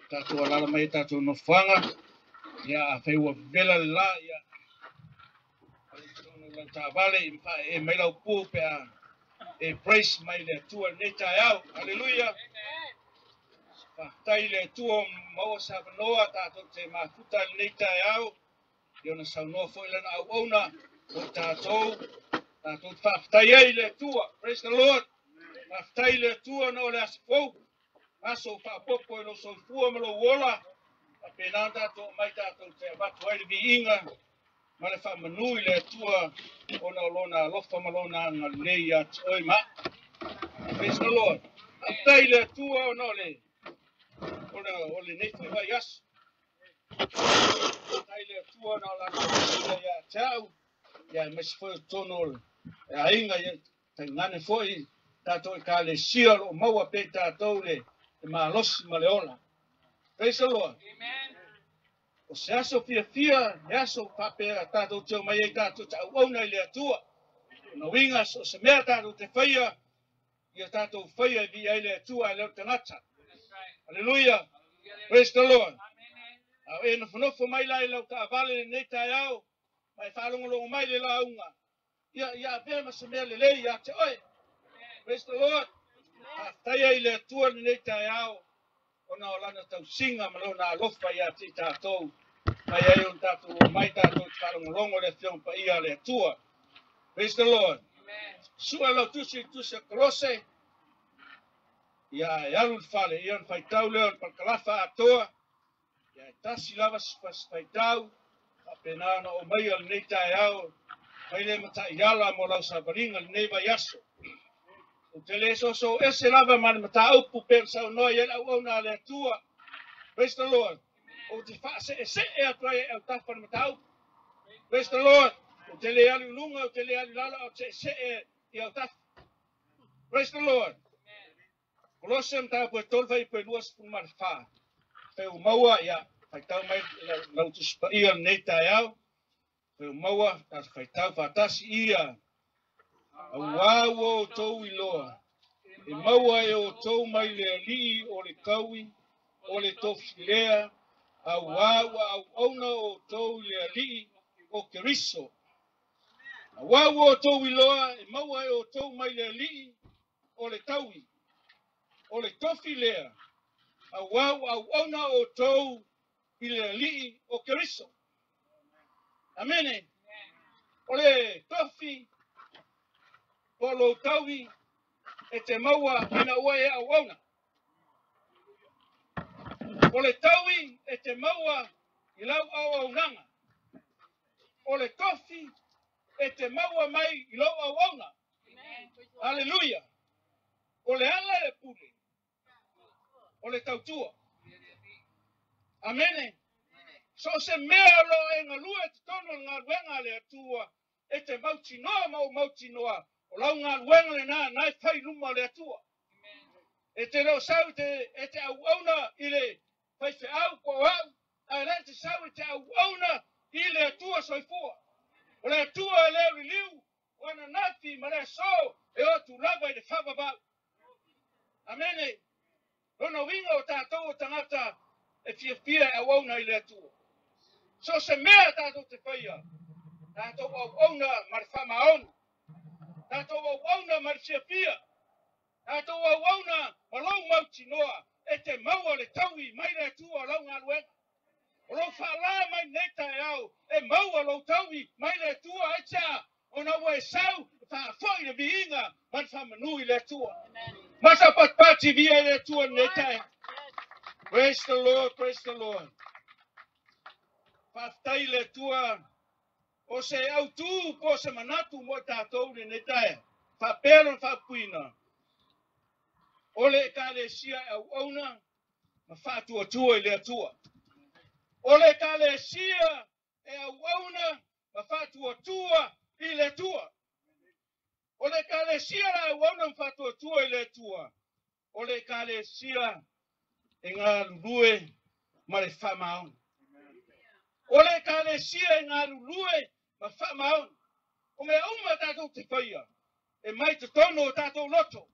Tātou alala mai tātou no whanga. Ia whaiwa vela la ia. Tono la tā vale e mai lau pū pea e praise mai le tua nei tai au. Hallelujah. Tai le tua maua sa wanoa tātou te mafuta nei tai au. Iona saunoa fo ilana au auna o tātou. Tātou whaftai ei le tua. Praise the Lord. Whaftai le tua no le asifou. Aso whapopo e no soifua malo wola. A pēnā tātou mai tātou te watu ai le vi inga. Ma le whamanui le tua ona olona lofa malona ngā nei at oi ma. Praise the Lord. Whaftai le tua ona ole. Ole nei whai aso. Whaftai le tua ona ola ia tau. Ia mesifo tono a inga ia tai ngane foi. Tātou I ka le sia lo maua pe tātou le malosi ma le ola. Praise the Lord. Amen. O se aso fia, e aso whapea tātou teo mai e tātou ta uauna I le atua. No winga o se mea tātou te whaia, ia tātou whaia I vi ai le atua e leo tangata. Hallelujah. Praise the Lord. Au e nofo mai lai lau ta avale nei tai au, mai whalongolongo mai le launga. Ia vema se mea le lei, ia te oi. Praise the Lord. Tai ai le atua nei tai au. Ona o lana tau singa malona alofa ia ti tātou. Mai ai on tātou mai tātou whalongolongo le whiong pa ia le atua. Praise the Lord. Sua lau tusi Kolose. Ia e alu whale ian whaitau leo pa kalafa atoa. Ia e tasi lava spas whaitau. A penana o mai al nei tai au. Mai le mata iala mo lau sabaringa le nei vai aso. O te le so ese lava man mata aupu pensa o noa ian au na le atua. Praise the Lord. O te wha se e atua e au tafa na mata aupu. Praise the Lord. O te le ali lunga, o te le ali lala, o te se e au tafa. Praise the Lord. Kolose mta po tolva I po luas pu marfa. Pe o maua ia, pai tau mai lau tu spa ia nei tai au. Pe o maua, pai tau fatasi ia. Au wau o tou iloa. E maua e o tou mai le alii o le kaui, o le tofi lea. Au wau au ona o tou le alii o keriso. Au wau o tou iloa, e maua e o tou mai le alii o le kaui, o le tofi lea. Au wau au ona o tou I le alii o keriso. Amene. O le tofi, o lo kaui, e te maua ina ua e au ona. O le taui e te maua I lau au au nanga. O le tofi e te maua mai I lau au au na. Hallelujah. O le ala e pule. O le tautua. Amene. So se mea lo e ngalua e te tono ngā ruenga le atua. E te mauti noa mauti noa. O lau ngā ruenga le nā nai whai luma le atua. E te reo sau e te au au na I le whai whi au ko au. A rea te sau e te au au na I le atua soifua. O le atua e leo liu. O ana nafi ma le so e o tu lava I le whababau. Amene. Rono winga o tātou o tangata e fia e au au na I le atua. So se mea tātou te whaia. Tātou au au na mare whamaon. Tātou au au na mare fia. Tātou au au na malau mauti noa. E te maua le taui mai le atua o lau ngā luenga. O lau whala mai nei tai au. E maua lau taui mai le atua e tia. O na ua e sau whaafoi le viinga. Man whamanui le atua. Masa patpati via le atua nei tai. Praise the Lord, praise the Lord. Whaftai le atua. O se au tu po se manatu mo tātou le nei tai. Whapero whapuina. Ole ka le sia au auna. Ma whātua tua I le atua. Ole ka le sia e au auna. Ma whātua tua I le atua. Ole ka le sia e au auna ma whātua tua I le atua. Ole ka le sia e ngā lulue ma le whamaon. Ole ka le sia e ngā lulue ma whamaon. O mea uma tātou te whaia. E mai te tono o tātou loto.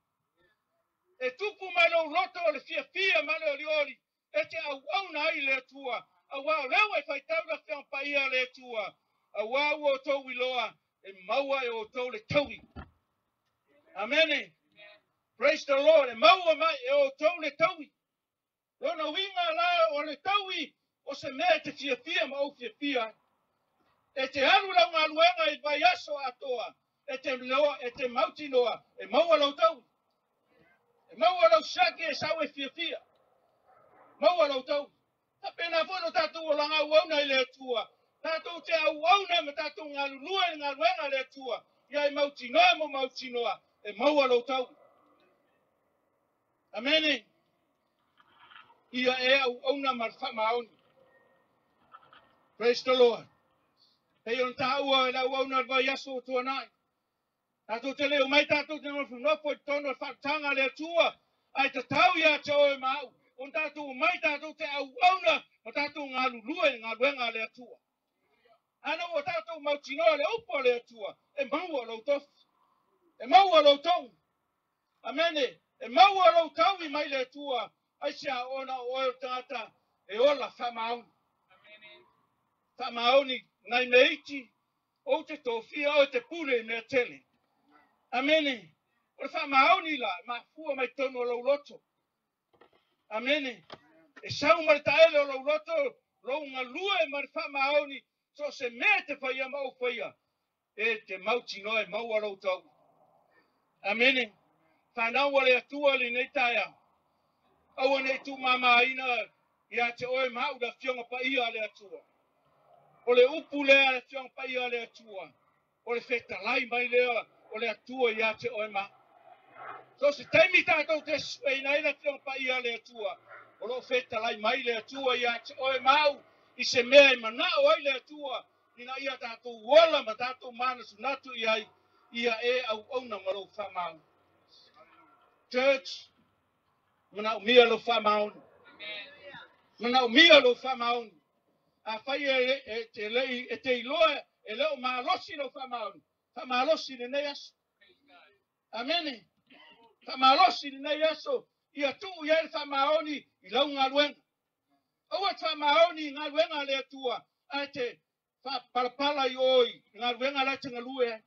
E tupu mai lo loto o le fia mai le oliori. e te au na i le tua, a wau lewa e whaitau na whiang paia le tua, a wau o tau iloa, e maua e o tau le taui. Amen. Praise the Lord. E maua mai e o tau le taui. Lona winga la o le taui, o se mea te fia ma o fia. E te haru lau ngā luenga i vai aso atoa, e te mauti noa, e maua lau taui. E maua lau sake e sau e fia. Maua lau tau. Ta pena whono tātou o langa uauna i le tua. Tātou te auauna me tātou ngā lulua i ngā luenga le tua. Ia e mauti noa mo mauti noa. E maua lau tau. Amene. Ia e auauna marfa maoni. Praise the Lord. Hei on tā ua e la uauna vai aso o tua nai. Tātou te leo mai tātou te nofu i tono whakatanga le tua. Ai te tau ia te oe mau. On tātou mai tātou te auauna, o tātou ngā lulua i ngā luenga le atua. Ana o tātou mautinoa le upo le atua, e maua lau tofu. E maua lau tau. Amene, e maua lau tau i mai le atua, ai sea ona o eo tāta, e ola whamaoni. Whamaoni, nai me iti, o te tōwhia, o te pule mea tele. Amene, o le whamaoni la, ma fua mai tono lau loto. Amene. E sau mara taele o lau loto, lau ngā lua e mara whamaoni, so se mea te whaia mau whaia, e te mauti noe maua lau tau. Amene. Whanau ale atua li nei taia. Aua nei tu mama ina, ia te oe mau da fionga pa ia ale atua. O le upu lea le fionga pa ia ale atua. O le feta lai mai lea, o le atua ia te oe mau. So se taimi tātou te swei nei le fionga pa ia ale atua. O lo feta lai mai le atua ia te oe mau, i se mea i manao ai le atua, ina ia tātou wala ma tātou mana sunatu iai, ia e au auna malo whamau. Church, manao mia lo whamau. Manao mia lo whamau. A whai e te iloa, e leo maalosi lo whamau. Whamalosi ne nei aso. Amene. Whamalosi ne nei aso. Ia tu iai whamaoni i lau ngā luenga. Aua whamaoni ngā luenga le atua. A te whapalapala i oi, ngā luenga lai te ngalue.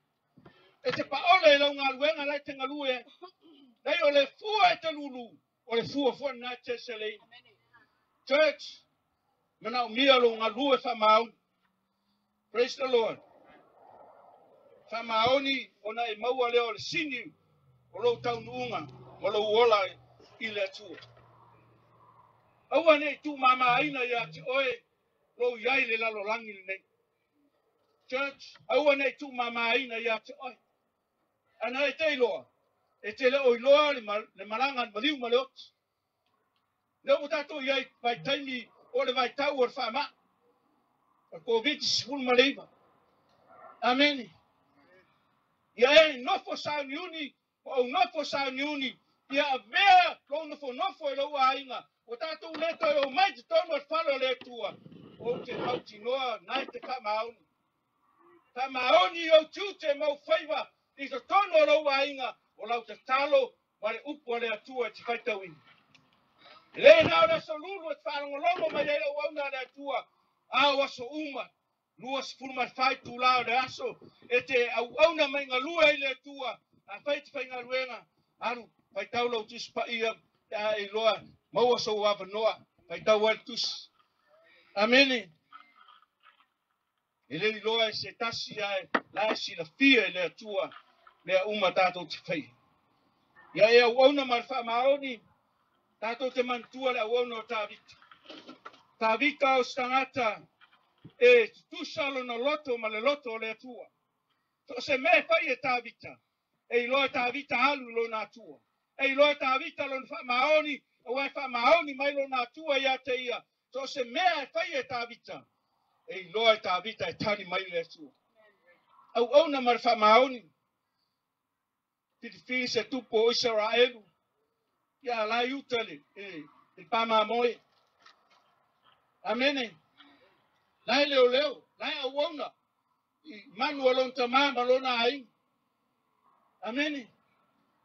E te paole i lau ngā luenga lai te ngalue. Nei o le fua e te lulu. O le fua nā te selei. Church, manao mia lo ngā lue whamaoni. Praise the Lord. Whamaoni o na e maua leo le sini. O lo tau nuunga. O lo uola i le atua. Aua nei tu mama aina ia te oe lo iai le lalo langi le nei. Church, aua nei tu mama aina ia te oe. Ana e te iloa. E te leo iloa le maranga maliu maleot. Leo mutato iai vai taimi o le vai tau o le whama. A COVID-19 maleiva. Amen. Ia e nofo sa niuni, o nofo sa niuni. Ia vea lo nofo e lo ainga. O tātou leto e o mai te tono e whalo le tua. O te mauti noa, nai te whamaoni. Whamaoni o tū te mau whaiva. I te tono lo ainga. O lau te talo, ma le upo le atua te whaitawini. Le nao na so lulu e whanongolongo mai e o auna le atua. Ao aso uma. Lua sifuru mai whai tū lao le aso. E te au auna mai ngā lua i le atua. A whai te whai ngā luenga. Aru, whai tau lau tis pa ia. E loa. Maua so wafa noa, pai tau al tus. Amene. E le loa e se tasi ai, la si la fia e le atua, le uma tātou te whai. Ia e au auna marwha maoni, tātou te mantua le au auna o tāwita. Tāwita o stangata, e tusalo na loto ma le loto o le atua. To se me whai e tāwita, e loa tāwita halu lo na atua. E loa tāwita lo na maoni, o ai whamaoni mai lo nā tua ia te ia. So se mea e whai e tāwita. E loa e tāwita e tari mai le tua. Au auna mara whamaoni. Piti se tupo o Israelu. Ia lai utale. E pama moe. Amene. Lai leo. Lai au auna. Manu alon tamama lo nā ai. Amene.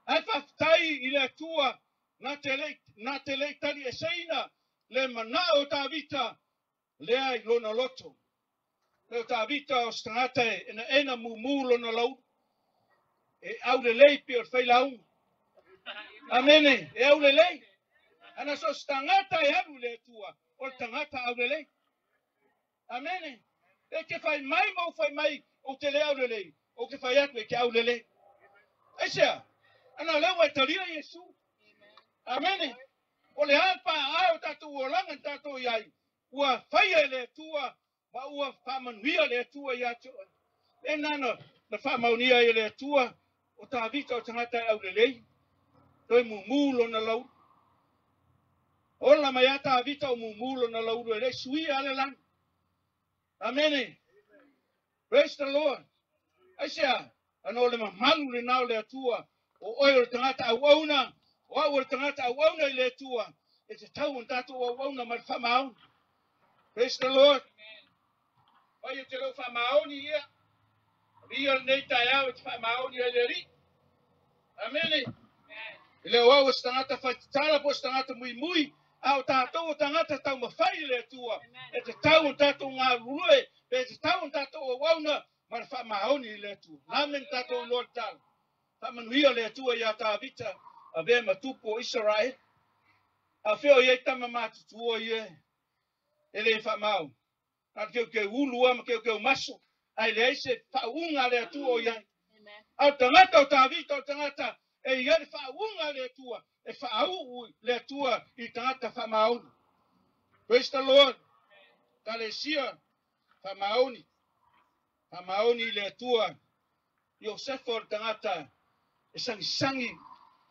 Ai whaftai i le tua. Na te lei tari e seina, le manao tavita le ai lona loto. Le tavita o stangata ena mumulo na lau. E au le lei pe o fai lau. Amene, e au le lei. Ana so stangata e alu le tua. O tangata au le lei. Amene. E ke fai mai mau fai mai o te le au le lei. O ke fai atu e ke au le lei. Aisea, ana lewa e talia Yesu. Amene. O le alpa au tatu o langan tatu iai. Ua fai le tua. Ma ua whamanuia le tua ia to. E nana, na whamaunia e le tua. O ta vita o tangata au le lei. Toi mumulo na lau. Ola mai ata vita o mumulo na lau le sui ale lang. Amen. Praise the Lord. Aisha, ano le malu le nao le tua. O oil tangata au auna. O au tangata au auna le tua. E te tau un tatu au auna ma whamau. Praise the Lord. Oi te lo whamau ni ia. Ria nei tai au te whamau ni le ri. Amen. Le wau stangata whaitara po stangata mui mui. Au tātou tangata tau mawhai le tua. E te tau tātou ngā rue. E te tau tātou o wauna. Mara whamaoni le tua. Nāmen tātou Lord tālu. Whamanuia le tua ia tā vita. A vea matupo Israel. A whio iei tama mātutua ie. E le whamau. Nā keu ke ulua ma keu maso. Ai le eise whaunga le tua o iei. Au tangata o tā vita o tangata. E iei whaunga le tua. E whaau le tua I tangata whamaoni. Praise the Lord. Kalesia whamaoni. Whamaoni le tua. Iosefo tangata. E sangi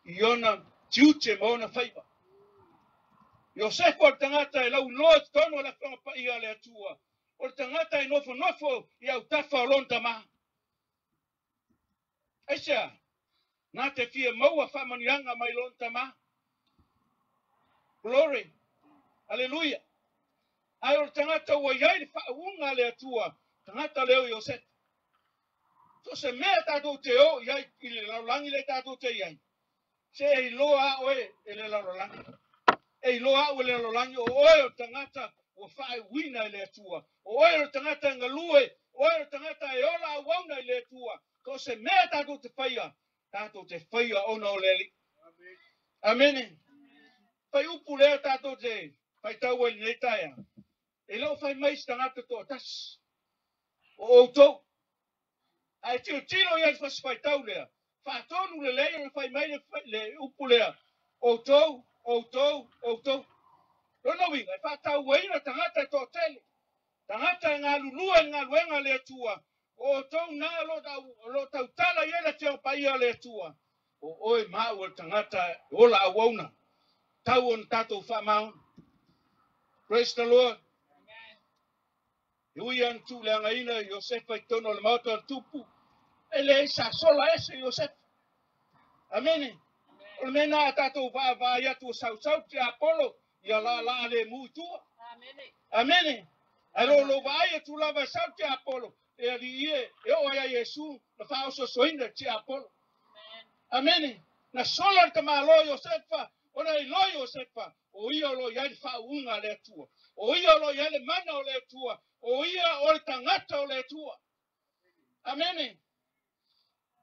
I ona tiute ma ona whaiva. Iosefo tangata e lau Lord tono la whangapa ia le tua. O tangata I nofo I au tafa o lonta maha. Aisha. Nā te fia maua whamanianga mai lonta maha. Glory. Hallelujah. Ai o tangata ua iai whaunga le atua. Tangata leo Iosef. So se mea tātou te o iai I le laulangi le tātou te iai. Se e loa oe e le laulangi. E loa o le laulangi o oe o tangata ua whae wina le atua. O oe o tangata ngalue. Oe o tangata e ola wauna le atua. So se mea tātou te whaia. Tātou te whaia ona o leli. Amen. Pai upu lea tātou te pai tau e nei taia. E lau whai mai stangata tō tas. O outou. Ai tiro iai whaswhai tau lea. Whaatonu le lea o whai mai le upu lea. Outou. Rono winga. Whaatau waina tangata tō tele. Tangata ngā lulua ngā luenga le tua. Outou nā lo tau tala iela te o paia le tua. O oe mau tangata ola awauna. Tau on tātou whamau. Praise the Lord. Ui an tu le angaina Iosef ai tono le mauta al tupu. Ele isa sola ese Iosef. Amene. O le mena tātou va iatu sau te Apollo. Ia la le muitua. Amene. Alo lo va iatu lava sau te Apollo. E ali ie. E o ia Yesu. Na whao so soina te Apollo. Amene. Na sola te malo Iosefa. Ona I lo Iosefa. O ia lo iai whaunga le tua. O ia lo iai le mana o le tua. O ia o le tangata o le tua. Amene.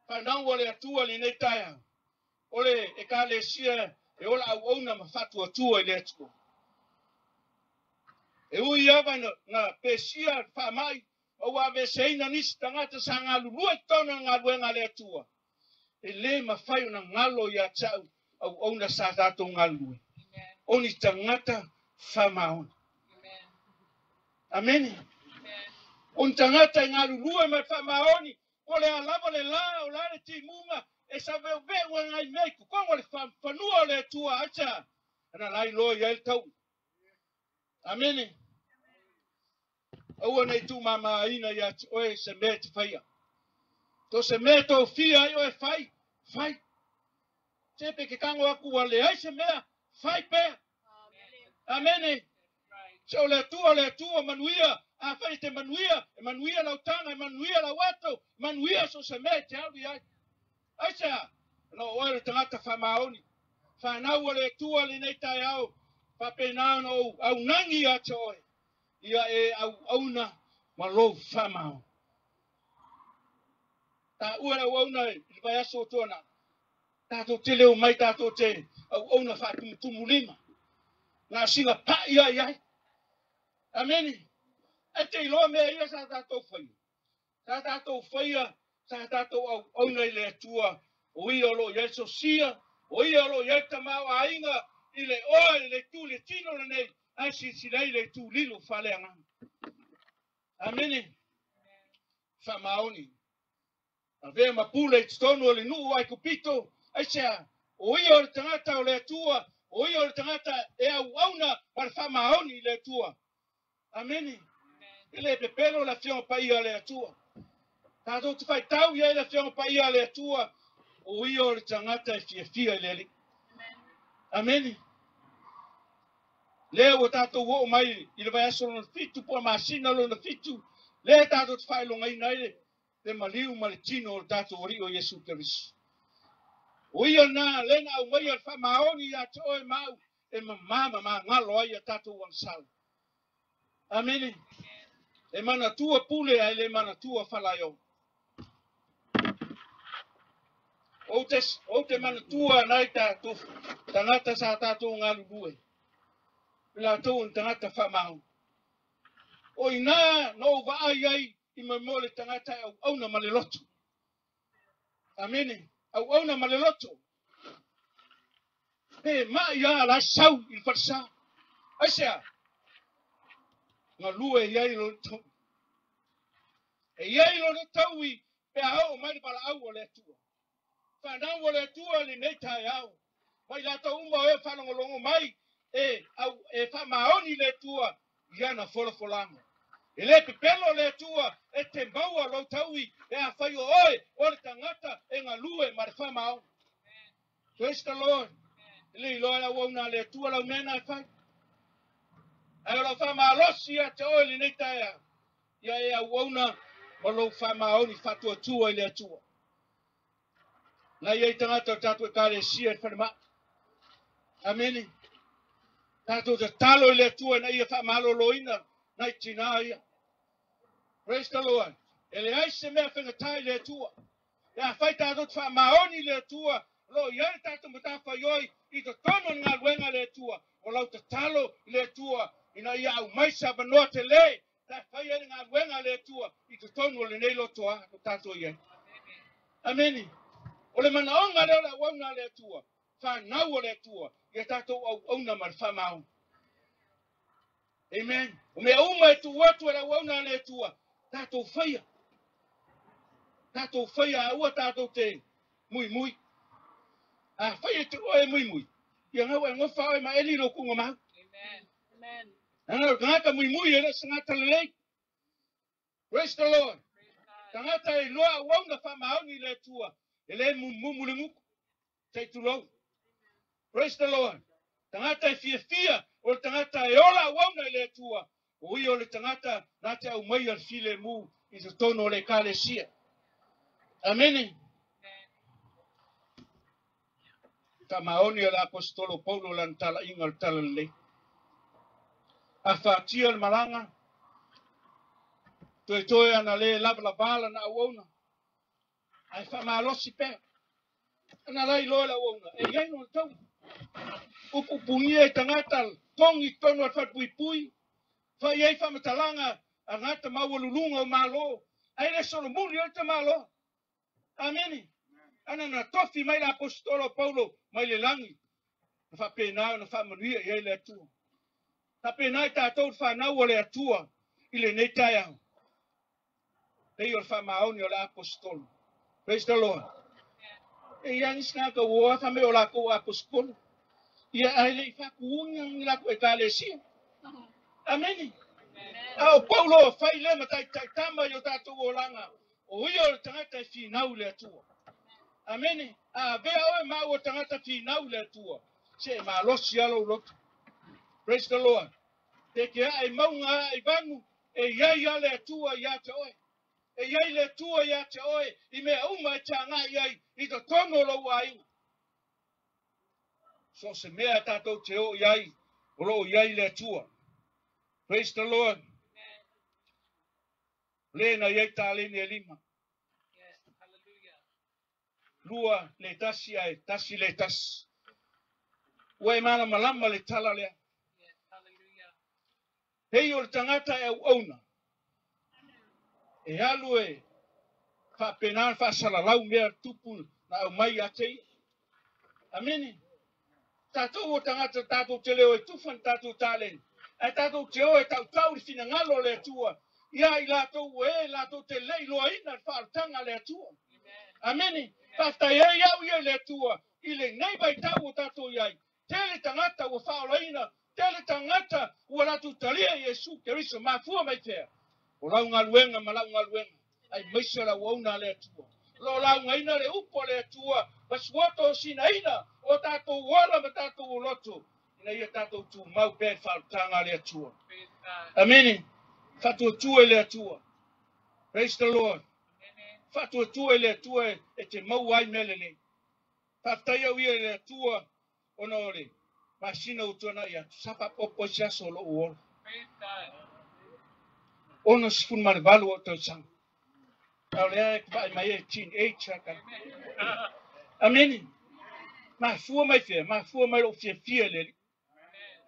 Whanau o le tua li nei taia. O le e ka le sia e ola au auna ma whatua tua I le tua. E ui awa na pesia whamai. O wawe seina nisi tangata sa ngā lulua I tona ngā luenga le tua. E le ma whai o na ngalo ia tau au auna sa tato ngā lue. O ni tangata whamaona. Amen. On tangata ngā lulua mai whamaoni. O le alava le la o la le timunga. E sa veo ua ngai mei kukongo le whanua le tua acha. Ana lai loa ia el tau. Amen. Aua nei tu mama ina ia oe se me te whaia. To se me to fia I oe whai. Whai. Tepe ke kango aku wa le ai se mea. Whai pea. Amen. So le tua manuia. A whai te manuia. E manuia lau tanga. E manuia lau ato. Manuia so se me te awi ai. Aisha. No oe le tangata whamaoni. Whanau o le tua li nei tai au. Whapena no au nangi a te oe. Ia e au auna malo whamao. Ta ua au auna i vai aso tōna. Tātou te leo mai tātou te au auna whakumutumu lima. Ngā singa pa ia iai. Ameni. E te iloa mea ia sa tātou whaia. Sa tātou whaia, sa tātou au auna i le atua. O ia lo ia so sia. O ia lo ia tamau a inga. I le oe, le tū, le tino le nei. Ai si nei le tū lilo whale anga. Ameni. Whamaoni. A vea mapule i tonu o le nuu ai kupito. Ai sea, o ia o le tangata o le atua. O ia o le tangata e au auna ma le whamaoni i le atua. Ameni. Ile pepelo la fiong pa ia le atua. Tātou te whai tau ia le fiong pa ia le atua. O ia o le tangata e fia i le li. Ameni. Leo o tātou wo mai i le vai aso na fitu po masina lo na fitu. Le tātou te whai longa ina ile. Te maliu ma le tino o tātou ori o Yesu Kerisu. O ia na lena au mai al whamaoni a te oe mau. E mamama ma ngalo ai a tātou wansau. Ameni. E mana tua pule ai le mana tua whalaio. O te mana tua nai tātou. Tangata sa tātou ngalu bue. Pila tau un tangata whamau. O ina no vaai ai i mamole tangata au auna maleloto. Amene. Au auna maleloto. Pe mai ia la sau il farsa. Aisea. Nga lue iai lo tau. E iai lo tau i pe au mai pala au o le atua. Whanau o le atua li nei tai au. Mai la tau umba e whanongolongo mai. E whamaoni le atua. Iana wholafolanga. E le pepelo le atua. E te maua lo tau i. E a whai o oe. O le tangata e ngā lue ma le whamao. Praise the Lord. Ele iloa la wauna le atua lau mena e whai. Ai la whamalosi a te oe li nei tai au. Ia e a wauna ma lo whamaoni whatua tua i le atua. Na iei tangata o tātou e kāre sia e whanema. Ameni. Tātou te talo i le atua na ia whamalo loina. Nai tina ia. Praise the Lord. Ele aise mea whengatai le atua. Ia whai tātou te whamaoni le atua. Lo iai tātou mata whaioi i te tono ngā luenga le atua. O lau te talo i le atua. Ina ia au maisa vanoa te le. Ta whai e ngā luenga le atua. I te tono le nei lotoa. O tātou iai. Ameni. O le mana onga leo la wauna le atua. Whanau o le atua. Ia tātou au auna mar whamau. Amen. O mea uma e tu watu e la wauna le atua. Tātou whaia. Tātou whaia a ua tātou te mui mui. A whaia te oe mui mui. Ia ngau e ngofa oe ma eli lo kunga mau. Amen. Amen. Ngau ngata mui mui e le sangata le lei. Praise the Lord. Tangata e loa wauna whamau ni le atua. E le mumu le muku. Sei tu lau. Praise the Lord. Tangata e fia o tangata e ola wauna i le atua. O i o le tangata na te au mai al file mu i te tono le kalesia. Amene. Ta maoni o l'apostolo Paulo lan tala ingal tala le. A whātia le malanga. Toe ana le la bala na awona. Ai whamalosi pe. Ana lai loa la awona. E iai no tau. Upu pungia e tangata tongi tono al what pui pui. Whai ei whamatalanga a ngata mawalulunga o malo. Ai le solo muri o te malo. Ameni. Ana na tofi mai la apostolo Paulo mai le langi. Na whapena na whamanuia i ei le atua. Whapena i tātou whanau o le atua i le nei tai au. Pei o whamaoni o le apostolo. Praise the Lord. E iangis nga ka ua whame o la ko apostolo. Ia ai le i whakuunga ngi la ko e kalesia. Ameni. Au Paulo whai le matai tama i o tātou o langa. O ia o le tangata i whinau le atua. Ameni. A vea oe mau o tangata whinau le atua. Se e malosi alo lotu. Praise the Lord. Te ke ai maunga ai vangu. E iai ale atua i ate oe. E iai le atua i ate oe. I mea uma e tanga iai. I to tono lo wa inga. So se mea tātou te o iai. Olo yai le tua. Praise the Lord. Le na yai tale ni lima. Lua le tasi ai, tasi le tas. Wai mana malama le tala lea. Hei o tangata e auna. E alu e fa penan fa salalau mea tupu na au mai atei. Ameni. Tatou o tangata tatou te leo e tufan tatou talen. E tatou te o e tau i fina ngalo le tua. Ia i latou e latou te lei loa ina whaartanga le tua. Ameni. Pasta e au ia le tua. I le nei bai tau o tatou iai. Tele tangata o whaolaina. Tele tangata o latou talia Yesu Keriso. Mafua mai tea. O lau ngaluenga ma lau ngaluenga. Ai maisa la wauna le tua. Lo lau ngaina le upo le tua. Pasuoto sina ina. O tatou wala ma tatou loto. Ina ia tatou tu mau pe whautanga le tua. Ameni. Fatua tua le tua. Praise the Lord. Fatua tua le tua e te mau ai melele. Fatai ia le tua onore. Masina utona ia. Sapa popo sia solo uola. Ono sifun mare balu o tau sang. Au lea vai mai e teenage ka. Ameni. Ma fua mai fia, ma fua mai o fia le.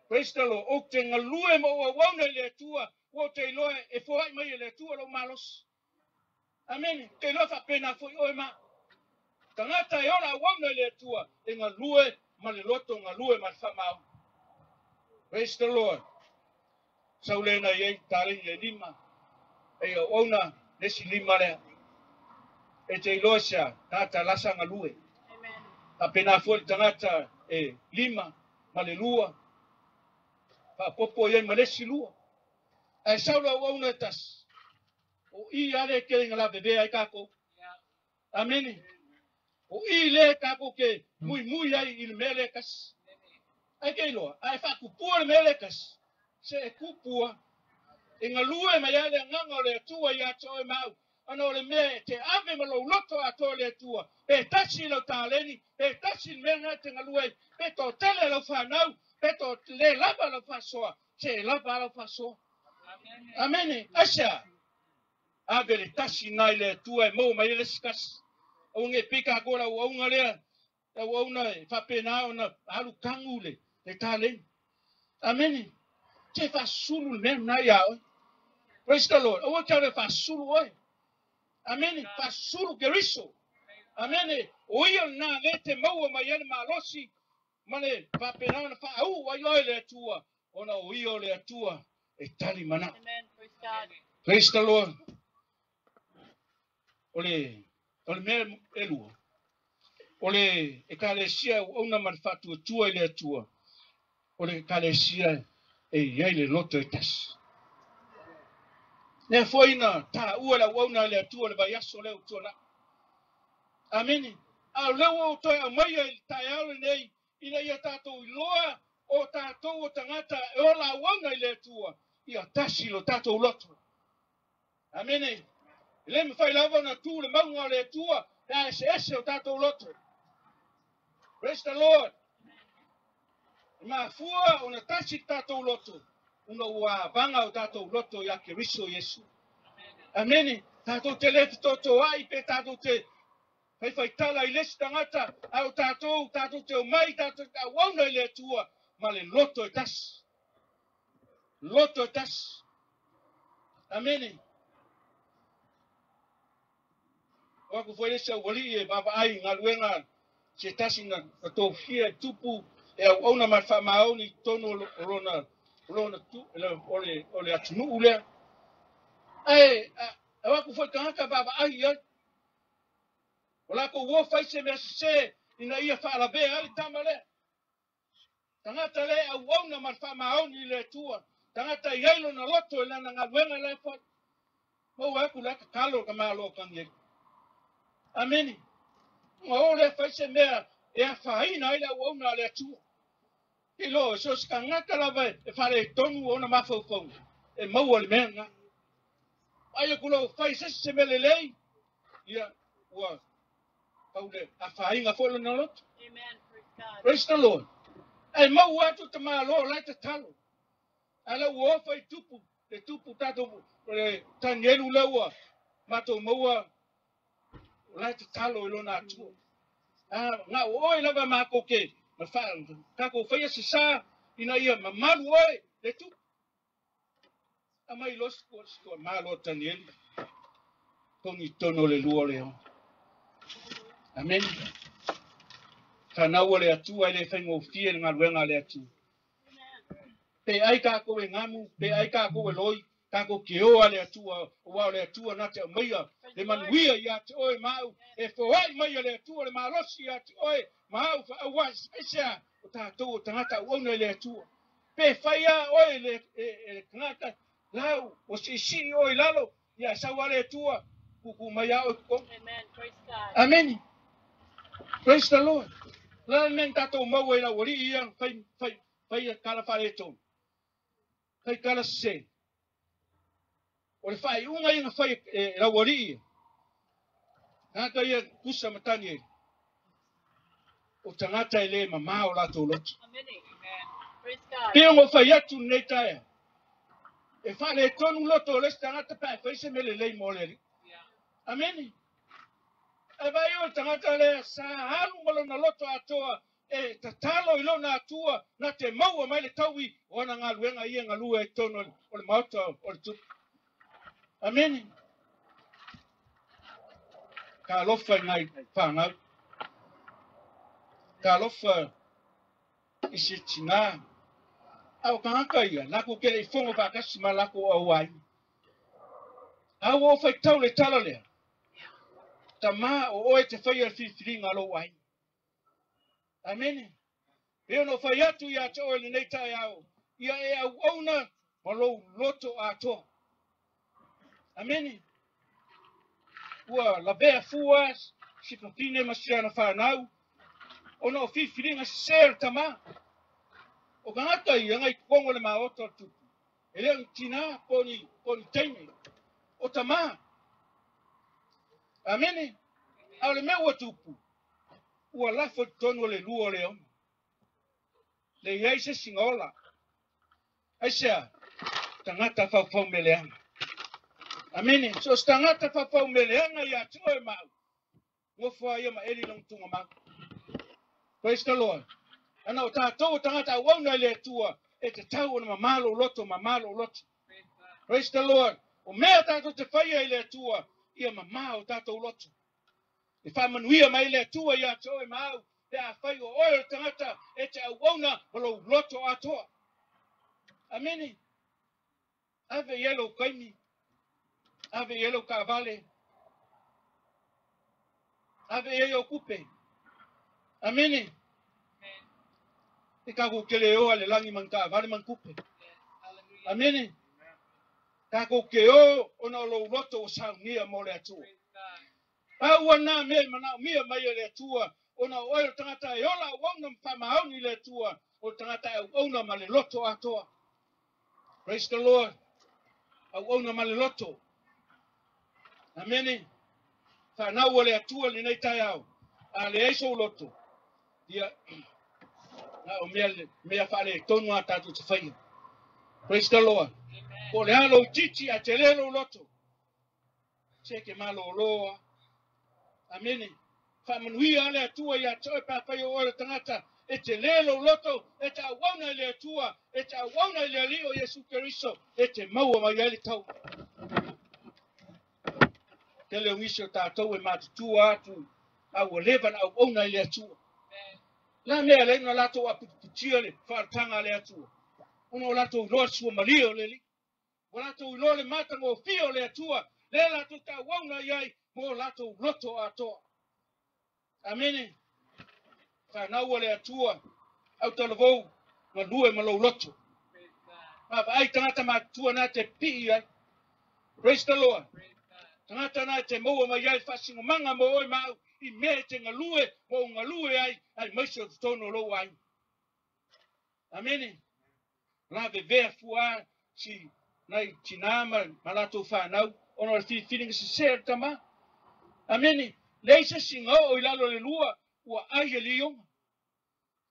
Praise the Lord. O te ngalue mo o wauna le tua, o te loa e foai mai le tua lo malos. Ameni. Te loa fa pena foi o ma. Tangata e ora wauna le tua, e ngalue ma le loto ngalue ma famau. Praise the Lord. Saulena ye tare ye lima. E ona nesi lima le. E te ilosia, tata lasa ngalue. A pena foi tangata e lima, malelua. Pa popo ye malesi lua. E saula wauna tas. O I ale ke ngala bebe ai kako. Ameni. O I le kako ke mui ai il melekas. Ai ke loa, ai fa kupua melekas. Se e kupua. E ngalue mai ale nganga le tua ia toe mau. Ana ole me te ave malo loto ato le tua. E tasi lo taleni, e tasi menga te ngalue, e to tele lo whanau, e to le lava lo whasoa, se lava lo whasoa. Amene, asha. Ave le tasi nai le tua e mo mai le skas. O nge pika kora o unga lea, e o una e whapena o na halu kangule, le taleni. Amene, te whasuru le nai au. Praise the Lord. O ka le whasuru oi. Amen. Pasuru Keriso. Amen. Oia na lete maua mai ele malosi. Mane paperana fa au wa yo le tua. Ona oio le tua e tali mana. Amen. Praise God. Praise the Lord. Ole me elu. Ole e kalesia ona marfatu tua le tua. Ole kalesia e yele loto etas. Ne foi na ta ua wona le tua le bayaso le tua na. Ameni. A lewa o toi a mai e taiao nei, ina ia tātou iloa o tātou o tangata e o la wanga i le tua, ia tasi lo tātou loto. Ameni. Le me fai lava na tū le maunga o le tua, e ese o tātou loto. Praise the Lord. Ma fua o na tasi tātou loto, una ua vanga o tātou loto ia ke riso Yesu. Ameni. Tātou te lefi toto ai pe tātou te fai tala i lesi tangata, au tātou te o mai, tātou te awauna i le tua, ma le loto e tas. Loto e tas. Amene. Waku foi lesi au wali e baba ai ngaluenga, se tasi na tō fia tupu, e awauna ma whamaoni tono rona tu, ole atunu ulea. Ai, waku foi tangata baba ai ai, ola ko wo fai se me se ina ia fala be ali tamale. Tangata le au na marfa maoni le tua. Tangata yailo na loto ina na ngawenga le fa. Mo wa kula ka kalo ka malo kange. Ameni. Mo le fai se me e fa ina ila au na le tua. Ilo so skanga la ve e fa le tonu ona mafo fo. E mo le menga. Ai kulo fai se me le lei. Ya wa. Paude, a fainga fo na lot. Amen. Praise God. Praise the Lord. Ai mau atu te malo lai te talo. Ala ua fai tupu, te tupu tato tangelu leua. Mato maua lai te talo ilo na atua. Nga oi lava mako ke, ma fa, kako fai se sa, ina ia mamalu oi, le tupu. Amai los ko malo tangelu. Toni tono le lua leo. Amen. Kana wale atua ile fengo fie nga wenga le atua. Pe ai ka ko ngamu, pe ai ka ko loi, ka ko keo ale atua, wa le atua na te maia, le manuia ya te oi mau, e fo ai maia le atua le marosi ya te oi, mau fa wa specia, o ta to tangata ona le atua. Pe faia oi le ngata lau, o si oi lalo, ya sa wale atua, ku maia o ko. Amen. Praise God. Amen. Praise the Lord. La men tato mau ila wali ia fai kala fale to. Fai kala se. O le fai unga inga fai la wali ia. Nata ia kusa matani. O tangata ele mama o la to lot. Amen. Praise God. Pio mo fai atu nei taia. E fa le tonu loto le tangata pa fai se mele lei mo le. Amen. Aba yo tangata le sa halu malo na loto atoa. E tatalo ilo na atua na te maua mai le taui ona ngā luenga ia ngā lua e tono o le mauta o le tupu. Amen. Ka lofa ngai whānau. Ka lofa isi tina. Au ka haka ia, lako kere I whongo whakasi ma lako au ai. Au o whai tau le tala lea. Ta maa o oe te whai al whiwhiri ngā lo ai. Amen. Eo no whai atu ia te oe nei tai au. Ia e au auna ma lo loto ato. Amen. Ua la bea fua, si papine masiana whanau. O no whiwhiri ngā ser tama. O ka ngata ia ngai kongo le maoto tupu. E leo tina poni teine. O tama. Amen. Au le mea tupu. Ua lafo tono le luo leo. Le iai se singola. Aisea, tangata whawhau meleanga. Amen. So tangata whawhau meleanga ia toe mau. Ngofua ia ma eli long tunga mau. Praise the Lord. Ana o tātou tangata wauna le tua. E te tau na mamalo loto. Praise the Lord. O mea tātou te whaia I le tua. Ia mamao tātou loto. E whamanuia mai le tua ia toe mau. Te a whai o oe tangata e te wauna walo loto atoa. Amen. Ave yellow kaimi. Ave yellow kavale. Ave yellow kupe. Amen. E kako kele o ale langi man kavale man kupe. Amen. Kako ke o ona lo loto o saunia mo le atua. Au na me mana mia mai le atua. Ona oe tangata e ola wauna mpamaoni le atua. O tangata e ona ma le loto atoa. Praise the Lord. Au ona ma le loto. Amen. Whanau o le atua ni nei tai au. A le eiso loto. Ia. Na o mea whale tonu a tatu te whaia. Praise the Lord. Ko le alo titi a te lelo loto. Seke malo loa. Amen. Whamanuia le atua ia toi pāwhai o ora tangata. E te lelo loto. E te awauna le atua. E te awauna le alio Yesu Keriso. E te maua mai ali tau. Te leo ngisio tātou e mātutua atu. Au levan au auna le atua. La mea le ina lato a putia le whaatanga le atua. Uno lato loa sua malio le li. O lato ulo le matanga o fio le atua. Le lato ta wauna iai mo lato loto atoa. Amen. Whanau le atua. Au talavou. Ma lue ma lo loto. Ma ai tangata mātua na te pi iai. Praise the Lord. Tangata na te moa ma iai whasingo manga mo oi mau. I mea te ngalue, o ngalue ai maiso tono lo ai. Amen. La vea fua, si, nai tinama, malato whanau, ono le feeling se ser tama. Amen. Leisa singa o ilalo le lua, ua ai e lionga.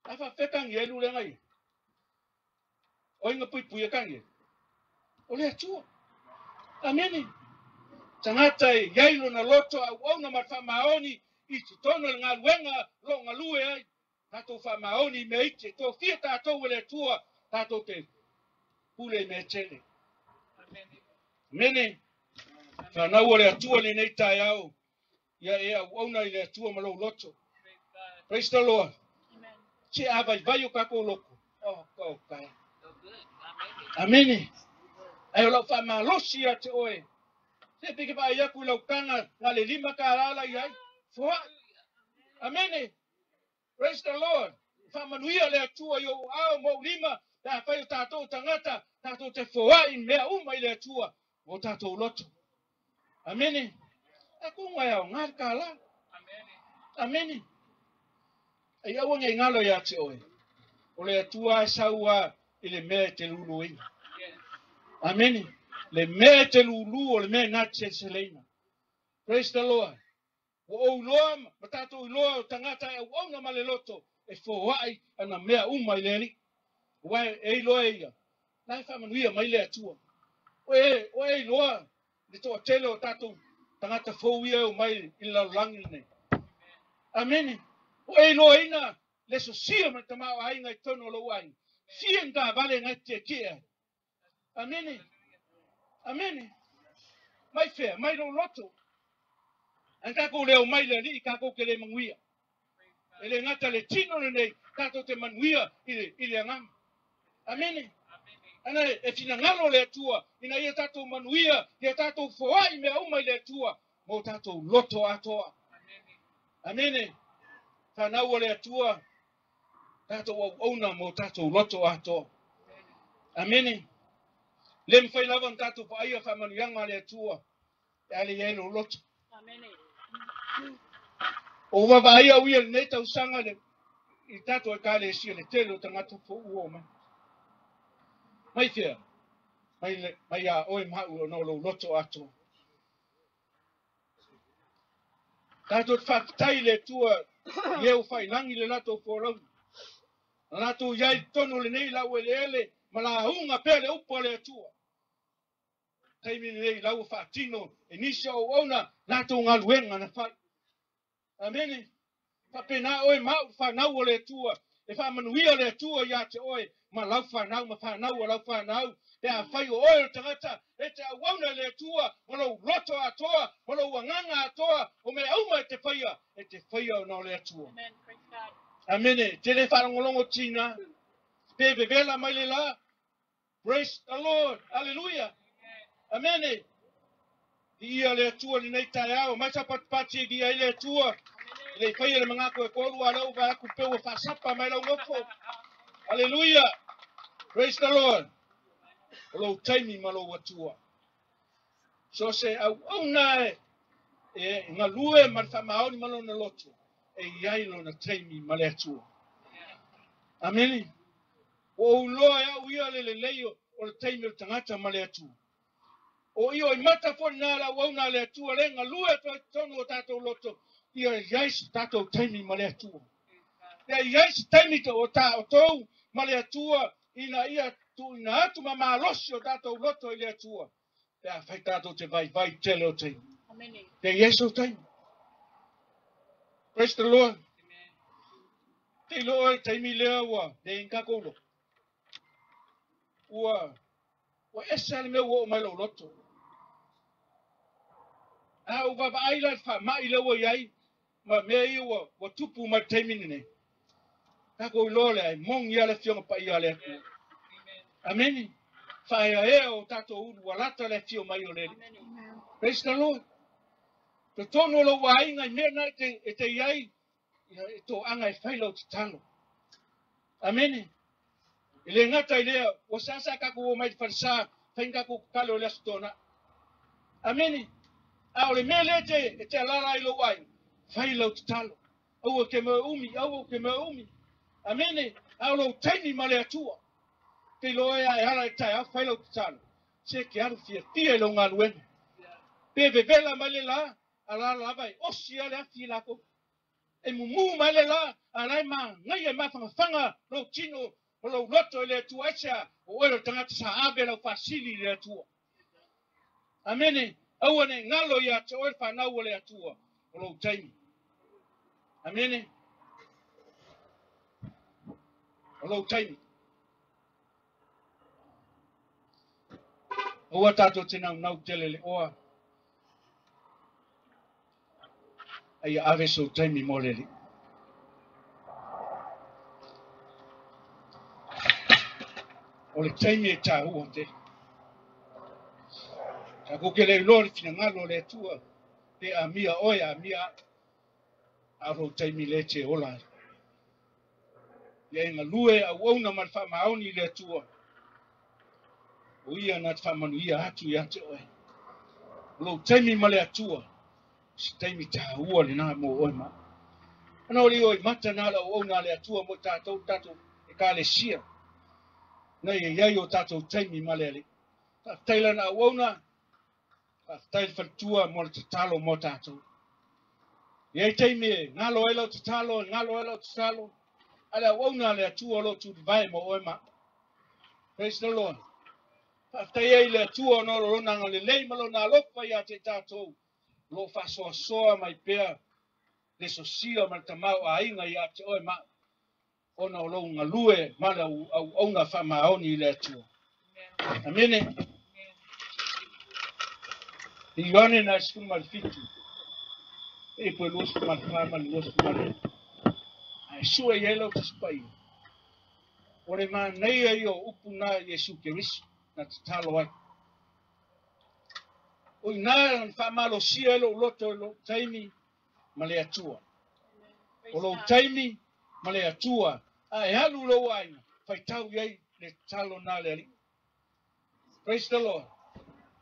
Afa fekang ye lu le ngai. O inga pui kang ye. O le atua. Ameni. Tangata yailo na loto au na mafa maoni I tono ngā luenga lo ngā lue ai. Tato fa maoni me ite to fia tato wele tua tato te pule me tele. Mene fa na wale atua ni nei tai au. Ya au na ile atua malo loto. Praise the Lord. Che ava vai o kako loko. Oh kai. Amen. Ai lo fa malosi ate oe. Se pike ba ya ku lo kanga ngale lima kalala yai. Fo. Amen. Praise the Lord. Fa manuia le atua yo ao mo lima da fa tato tangata tato te foa in mea uma ile atua o tato loto. Amen. Aku ngaya ngal kala. Amen. Ai au ngai ngalo ya te oe. Ole atua saua ile me te lulu. Amen. Le me te lulu o le me ngatse selena. Praise the Lord. O loa matato loa tangata e o na maleloto e foai ana mea uma ile li. Wa e loa ia. Na fa manuia mai le atua. O loa le to tele o tato tangata foia o mai ila langi nei. Amen. O loa ina le so sia matama ai ngai tono lo wai. Sia nga vale ngai te kia. Amen. Amen. Mai fea, mai lo loto. An kako leo mai le li kako ke le manguia. Ele ngata le tino le nei kako te manguia ile ngam. Amen. Ana e tina ngalo le tua ina ia tato manuia ia tato foai me au mai le tua mo tato loto atoa. Amen. Kana le tua tato ona mo tato loto atoa. Amen. Lem fai lavan tato pa ia fa manuia le tua. Ale yelo loto. Amen. O vai ia ui nei tau sanga le I tato e kale si le telo tangata fo uo mai. Mai fia. Mai a oi mau no lo loto ato. Tato whaktai le tua ieu whai langi le lato fōrau. Lato iai tono le nei lau ele ele ma la hunga pele upo le tua. Taimi le nei lau whaatino e nisa o ona lato ngā luenga na whai. Amene. Papena oi mau whanau o le tua. E whamanuia le tua ia te oi. Ma lau whanau, ma whanau o lau whanau. E a whai o oi o tangata. E te awauna le tua. O lau roto atoa. O lau wanganga atoa. O me auma e te whaia. E te whaia o nao le tua. Amene. Te le whanongolongo tina. Pe vevela mai le la. Praise the Lord. Hallelujah. Amene. Ia le tua ni nei tai au. Mai sa patpati ki ai le tua. Le fai le mga ko ko lu ala uva ku pe o fa sapa mai la ngofo. Hallelujah. Praise the Lord. Lo taimi malo watua. So se au na e nga lue mar fa maoni malo na lotu. E yai lo na taimi male atua. Amen. O lo ya uia le leio o le taimi o tangata male atua. O io I mata fo na la wa na le atua le nga lue to tono tato loto. Ia yais tato taimi male atua. Ia yais taimi to o tou male atua ina ia tu ina atu ma losi o tato loto ile atua. Ia fai tato te vai tele o taimi. Amen. Ia yais o taimi. Praise the Lord. Amen. Te loa taimi lea ua, te inka koulo. Ua esa le me ua o mai lo loto. A uva va aila fa mai le ua iai. Ma mea I ua tupu ma taimi nene. Kako lole ai mong ia le fionga pa ia le aku. Amen. Fa e o tato ulu walata le fio mai o le. Praise the Lord. Te tono lo wa inga mena e te iai. E to anga e whailo te talo. Amen. Ile ngata ile o sasa kako o mai farsa. Whainga ko kalo le astona. Amen. A ole mele te alala ilo wai. Whailo te talo. Au ke me umi. Amen. A ole taimi male atua. Te loea e hala e tai a whaila o tano. Se ke aru fia lo ngā luenga. Pe vevela mai le la, ala lava e osi ale a fi lako. e mumu male la anai ma ngai ma fanga lo chino lo loto le tuacha o lo tangata sa abe lo fasili le tu amene awane ngalo ya choe fa na wole atua lo time amene lo time o tato tina na telele o ai ave so time molele o le time e ta o te ka ko kele lor tina ngalo le tua te amia oya amia a ro time le che ola ye nga lue a wona man fa maoni le tua o ia na fa manu ia hatu ya te oe lo time male atua time ta o le na mo o ma ana ori oi mata na la o na le atua mo tatou e ka le sia na ye ia yo tatou time male le ta taila na o na ta tail fa tua mo te talo mo tatou ye time ngalo elo te talo ngalo elo te talo ala o na le atua lo tu vai mo o ma praise the lord ta taia le atua no lo na ngale le malo na lo fa ya te tatou lo fa so mai pea le so sia ma ta mau a inga ya te o ma ona o lo nga lue mala au nga fa maoni le atua amene i yone na skuma fitu e po lo skuma fama lo skuma ai sua yelo te spai ore ma nei ai o upuna Yesu Kristo na talo ai o na fa malo sia lo loto lo taimi male atua o lo taimi male atua ai halu lo ai fai tau ai le talo na le praise the lord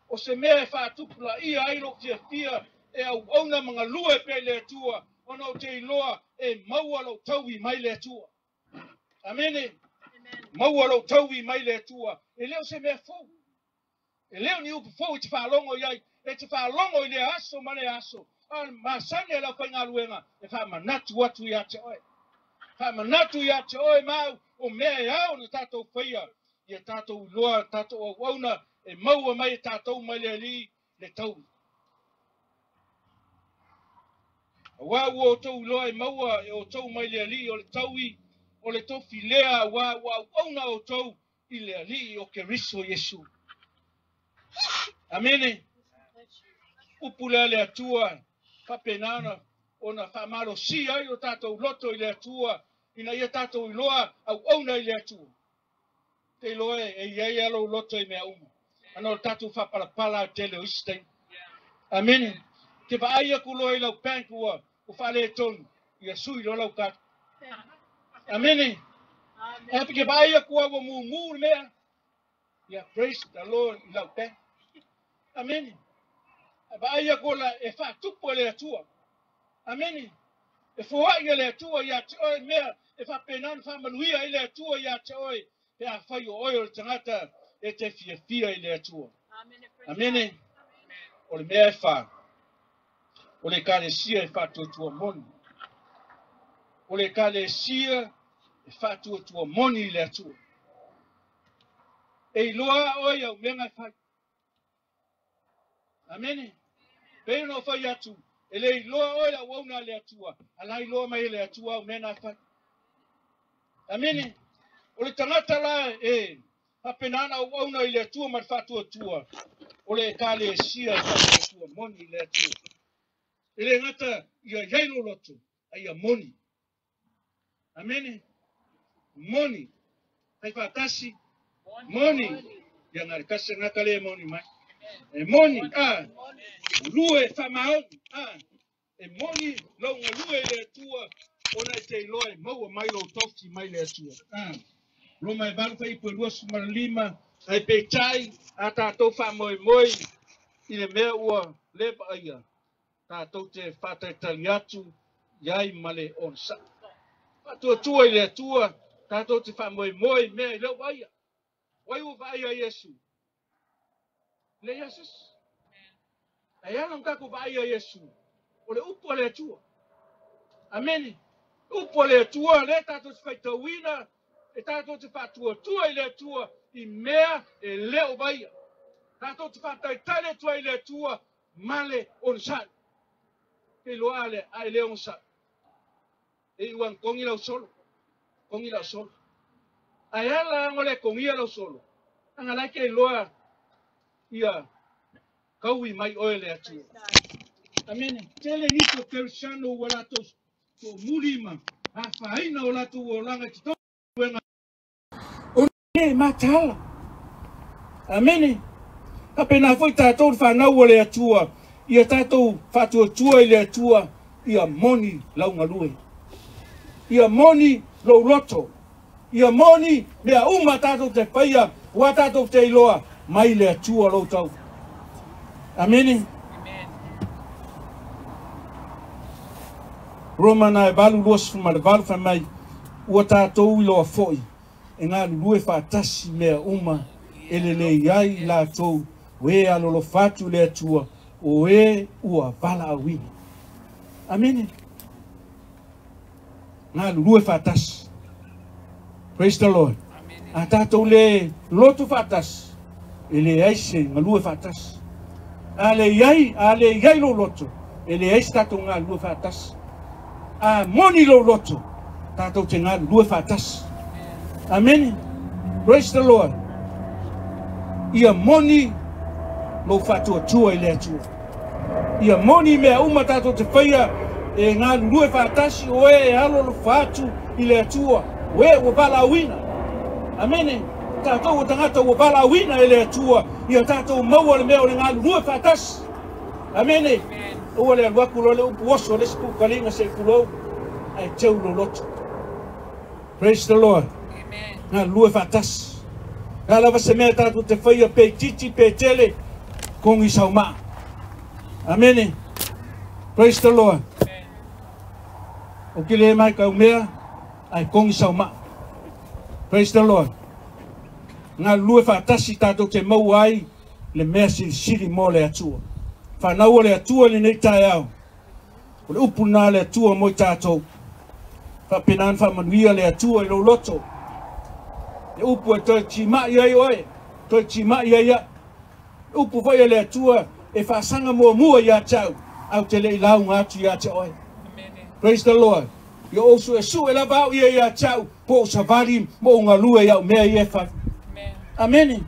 o se mea fa tupula ia ai lo tia fia e au ona mga lue pe le atua ona o te iloa e maua lo taui mai le atua amene maua lo taui mai le atua e leo se mea fou e leo ni upu fou i te whaalongo iai e te whaalongo i le aso mane aso ma sane e lau whai ngā luenga e wha manatu atu i ate oe wha manatu i ate oe mau o mea e au na tātou whaia i a tātou loa tātou au auna e maua mai e tātou mai le li le tau wa o tau loa e maua e o tau mai le li o le taui o le tofi lea wa auna o tau i le li o ke riso Yesu amene upula le atua papenana ona whamaro si ai o tātou loto i le atua ina ia tātou iloa au auna i le atua te loe e iai alo loto i mea umu ana o tātou whapalapala te leo istei amene te vaaia kuloa i lau pankua o whale e tonu ia sui lo lau kata amene e pike vaaia kua wa mu mea ia praise the Lord i lau pank amene vaaia kola e whatupu le atua amene e fōai le atua ia te oe mea e whapenan whamanuia i le atua ia te oe pe a whai o oe o le tangata e te fia i le atua amene o le mea e wha o le kalesia e whatuatua moni o le kalesia e whatuatua moni i le atua e iloa oe au menga e whai amene pe no whai atu e le iloa oe au auna le atua ala iloa mai le atua au menga e whai amene o le tangata la e hapenana au auna i le atua ma whatuatua o le kalesia e whatuatua moni i le atua e le ngata ia yaino loto ai a moni amene moni ai whakasi moni ia ngare kasi ngaka le moni mai e moni lue whamaoni e moni launga lue le atua ona e te iloa e maua mai lo toki mai le atua Roma e balu fai po luas marlima ai pe tai a tātou whamoe i le mea ua lepa aia tātou te whata tali atu iai male onsa tua i le atua tātou te whamoe mea i leo aia wai ua aia Yesu le Jesus ai ana kako aia Yesu o le upu le atua Ameni. Upo le tua le tato te faita wina. E tato te fatua tua i le tua. I mea e leo baia. Tato te fatai tale tua i le tua. Male on san. Ke loa ale ai le on san. E iwan kongi lau solo. Kongi lau solo. Ayala ngole kongi lau solo. Angala ke loa ia kaui mai oele atua. Amene. Tele nito kersano walatos ko mulima. Hafaina walatu wolanga tito wenga. One matala. Amene. Kapena foi tatou whanau ole atua. Ia tatou fatua tua ile atua. Ia moni launga lue. Ia moni lo loto. Ia moni mea uma tatou te whaia. Wa tatou te iloa. Mai le atua lo tau. Amene. Romana e balu luas ma le valu mai ua tātou I loa foi e ngā lulue whātasi mea uma e le iai lātou we alolo whātu le atua o e ua vala awini. Amene. Ngā lulue whātasi. Praise the Lord. A tātou le lotu whātasi e le aise ngā lue whātasi. A le iai lo lotu e le aise tātou ngā lue whātasi. A moni lo loto tatou te ngā lue whātasi. Amen. Praise the Lord. Ia moni lo whatua tua I le atua. Ia moni mea uma tatou te whaia e ngā lue whātasi o e alo lo whātu I le atua. O e o bala wina. Amen. Tatou o tangata o bala wina I le atua. Ia tatou maua le mea o le ngā lue whātasi. Amen. O le waku lo le upuoso le sipu kalinga se kulo ai teu lo loto. Praise the Lord. Amen. Na lue fatas. Na lava se mea tatu te whaia pe titi pe tele kongi sauma. Amen. Praise the Lord. Amen. O ki le mai kau mea ai kongi sauma. Praise the Lord. Na lue fatasi tatu te mau ai le mea siri mo le atua. Whanau le atua ni nei tae au. O le upuna le atua moi tātou. Whapenan whamanuia le atua I lo loto. Le upu e toi tima I ai oe. Toi tima I ai a. Upu vai le atua e whasanga mua I a tau. Au te le ilau ngātu I a te oe. Praise the Lord. Yo osu e su e la vau I a tau. Po savari mo unga lue I au mea I e wha. Amen.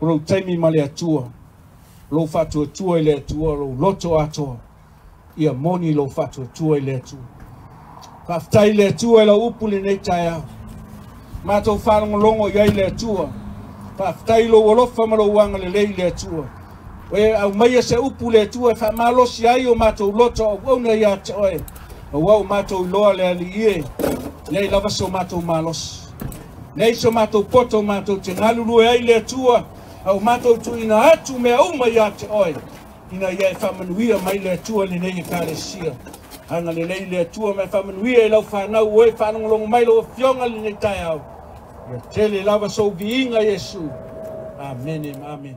Lo taimi ma le atua. Lo fatua tua I le atua. Lo loto atoa. Ia moni lo fatua tua I le atua. Kaftai le atua I la upu le nei tae au. Mātou whanongolongo I le atua. Kaftai lo walofa ma lo wanga le lei le atua. We au maia se upu le atua. E whamalosi ai o mātou loto au wauna I a te oe. O wau mātou loa le ali ie. Nei lava so mātou malosi. Nei so mātou poto mātou te ngalulu ai le atua. Au mātou tu ina atu mea uma I a te oe. Ina ia e whamanuia mai le atua le nei e kāresia. Hanga le nei le atua mai whamanuia e lau whanau oe whanongolongo mai lo fionga le nei tai au. Ia tele lava so viinga Yesu. Amen. Amen.